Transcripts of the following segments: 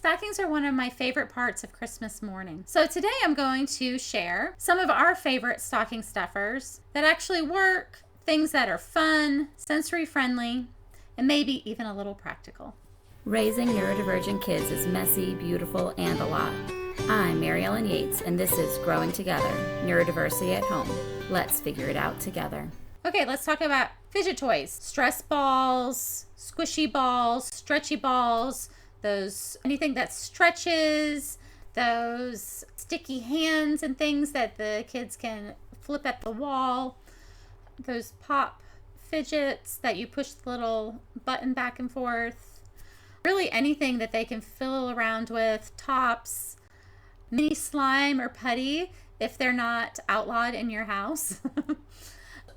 Stockings are one of my favorite parts of Christmas morning. So today I'm going to share some of our favorite stocking stuffers that actually work, things that are fun, sensory friendly, and maybe even a little practical. Raising neurodivergent kids is messy, beautiful, and a lot. I'm Mary Ellen Yates, and this is Growing Together, Neurodiversity at Home. Let's figure it out together. Okay, let's talk about fidget toys. Stress balls, squishy balls, stretchy balls, anything that stretches, those sticky hands and things that the kids can flip at the wall, those pop fidgets that you push the little button back and forth, really anything that they can fiddle around with, tops, mini slime or putty if they're not outlawed in your house.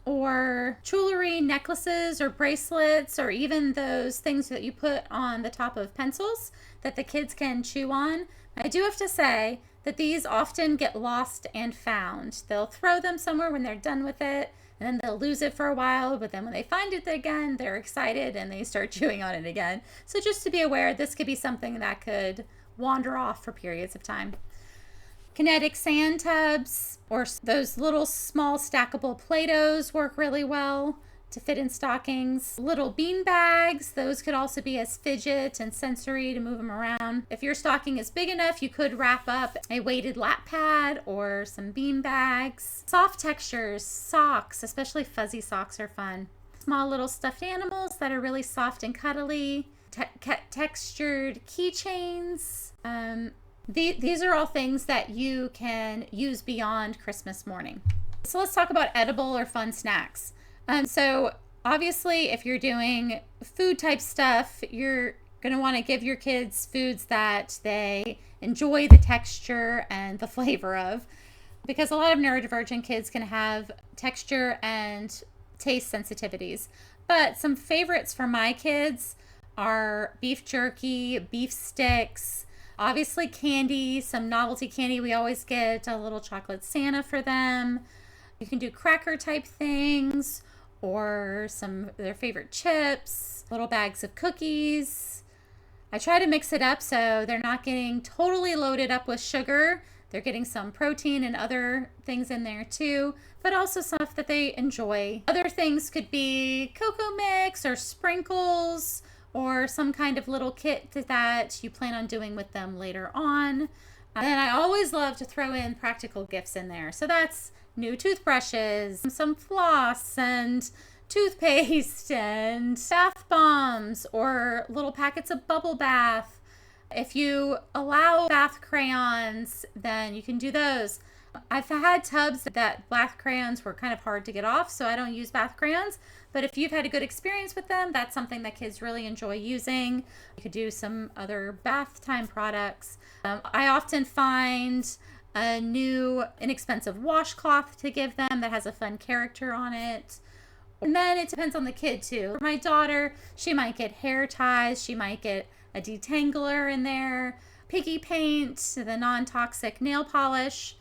Or jewelry, necklaces or bracelets, or even those things that you put on the top of pencils that the kids can chew on. I do have to say that these often get lost and found. They'll throw them somewhere when they're done with it, and then they'll lose it for a while, but then when they find it again, they're excited and they start chewing on it again. So just to be aware, this could be something that could wander off for periods of time. Kinetic sand tubs or those little small stackable Play-Dohs work really well to fit in stockings. Little bean bags, those could also be as fidget and sensory to move them around. If your stocking is big enough, you could wrap up a weighted lap pad or some bean bags. Soft textures, socks, especially fuzzy socks are fun. Small little stuffed animals that are really soft and cuddly. Textured keychains. These are all things that you can use beyond Christmas morning. So let's talk about edible or fun snacks. So obviously, if you're doing food type stuff, you're going to want to give your kids foods that they enjoy the texture and the flavor of, because a lot of neurodivergent kids can have texture and taste sensitivities. But some favorites for my kids are beef jerky, beef sticks, obviously candy, some novelty candy. We always get a little chocolate Santa for them. You can do cracker type things or some of their favorite chips, little bags of cookies. I try to mix it up so they're not getting totally loaded up with sugar. They're getting some protein and other things in there too, but also stuff that they enjoy. Other things could be cocoa mix or sprinkles, or some kind of little kit that you plan on doing with them later on. And then I always love to throw in practical gifts in there. So that's new toothbrushes, some floss and toothpaste and bath bombs or little packets of bubble bath. If you allow bath crayons, then you can do those. I've had tubs that bath crayons were kind of hard to get off, so I don't use bath crayons. But if you've had a good experience with them, that's something that kids really enjoy using. You could do some other bath time products. I often find a new inexpensive washcloth to give them that has a fun character on it. And then it depends on the kid too. For my daughter, she might get hair ties, she might get a detangler in there, piggy paint, the non-toxic nail polish.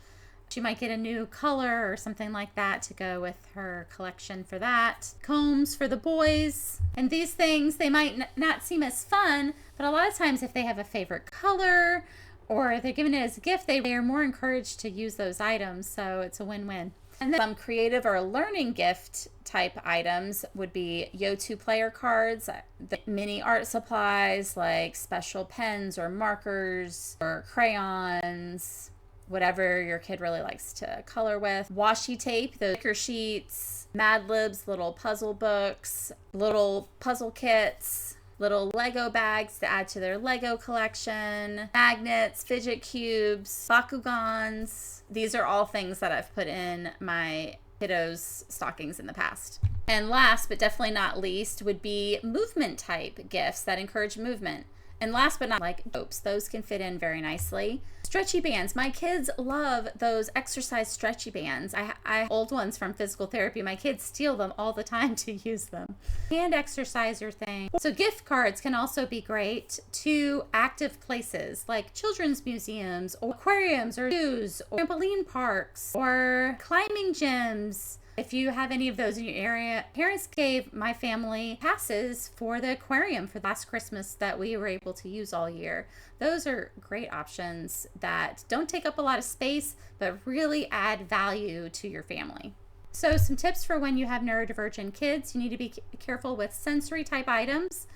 She might get a new color or something like that to go with her collection for that. Combs for the boys. And these things, they might not seem as fun, but a lot of times if they have a favorite color or they're given it as a gift, they are more encouraged to use those items. So it's a win-win. And then some creative or learning gift type items would be Yo2 player cards, the mini art supplies like special pens or markers or crayons, whatever your kid really likes to color with. Washi tape, the sticker sheets, Mad Libs, little puzzle books, little puzzle kits, little Lego bags to add to their Lego collection, magnets, fidget cubes, Bakugans. These are all things that I've put in my kiddos' stockings in the past. And last, but definitely not least, would be movement type gifts that encourage movement. And last but not like ropes, those can fit in very nicely. Stretchy bands. My kids love those exercise stretchy bands. I old ones from physical therapy. My kids steal them all the time to use them. Hand exerciser thing. So gift cards can also be great to active places like children's museums or aquariums or zoos or trampoline parks or climbing gyms. If you have any of those in your area, parents gave my family passes for the aquarium for last Christmas that we were able to use all year. Those are great options that don't take up a lot of space, but really add value to your family. So some tips for when you have neurodivergent kids: you need to be careful with sensory type items.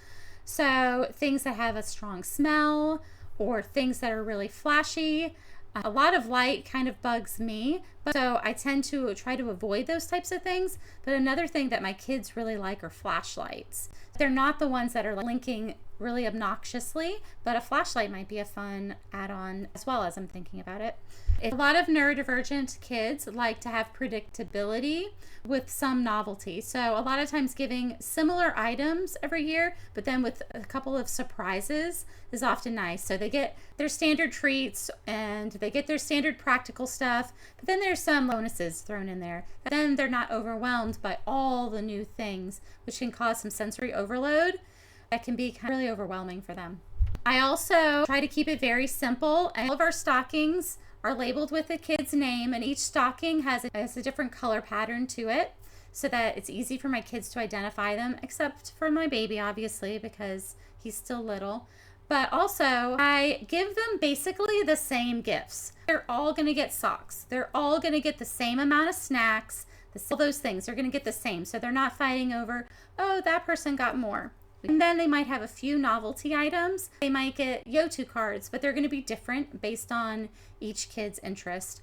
So things that have a strong smell or things that are really flashy. A lot of light kind of bugs me, so I tend to try to avoid those types of things. But another thing that my kids really like are flashlights. They're not the ones that are blinking really obnoxiously, but a flashlight might be a fun add-on as well, as I'm thinking about it. A lot of neurodivergent kids like to have predictability with some novelty. So a lot of times giving similar items every year, but then with a couple of surprises is often nice. So they get their standard treats and they get their standard practical stuff, but then there's some bonuses thrown in there. And then they're not overwhelmed by all the new things, which can cause some sensory overload. That can be kind of really overwhelming for them. I also try to keep it very simple. All of our stockings are labeled with the kid's name, and each stocking has a different color pattern to it so that it's easy for my kids to identify them, except for my baby, obviously, because he's still little. But also, I give them basically the same gifts. They're all going to get socks. They're all going to get the same amount of snacks. All those things, they're going to get the same. So they're not fighting over, oh, that person got more. And then they might have a few novelty items. They might get Yotu cards, but they're going to be different based on each kid's interest.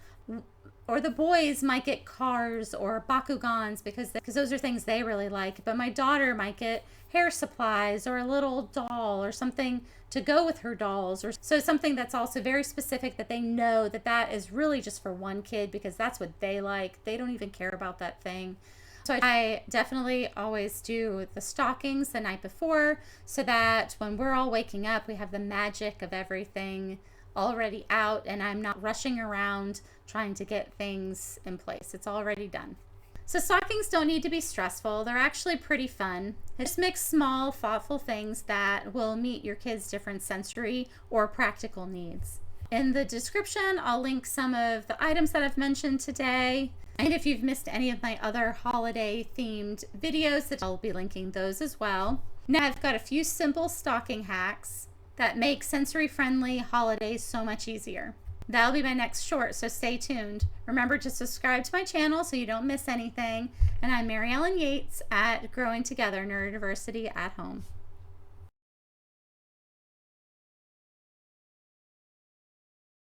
Or the boys might get cars or Bakugans because those are things they really like. But my daughter might get hair supplies or a little doll or something to go with her dolls. Or so something that's also very specific that they know that is really just for one kid because that's what they like. They don't even care about that thing. So I definitely always do the stockings the night before so that when we're all waking up, we have the magic of everything already out and I'm not rushing around trying to get things in place. It's already done. So stockings don't need to be stressful. They're actually pretty fun. Just mix small, thoughtful things that will meet your kids' different sensory or practical needs. In the description, I'll link some of the items that I've mentioned today. And if you've missed any of my other holiday themed videos, I'll be linking those as well. Now I've got a few simple stocking hacks that make sensory friendly holidays so much easier. That'll be my next short, so stay tuned. Remember to subscribe to my channel so you don't miss anything. And I'm Mary Ellen Yates at Growing Together Neurodiversity at Home.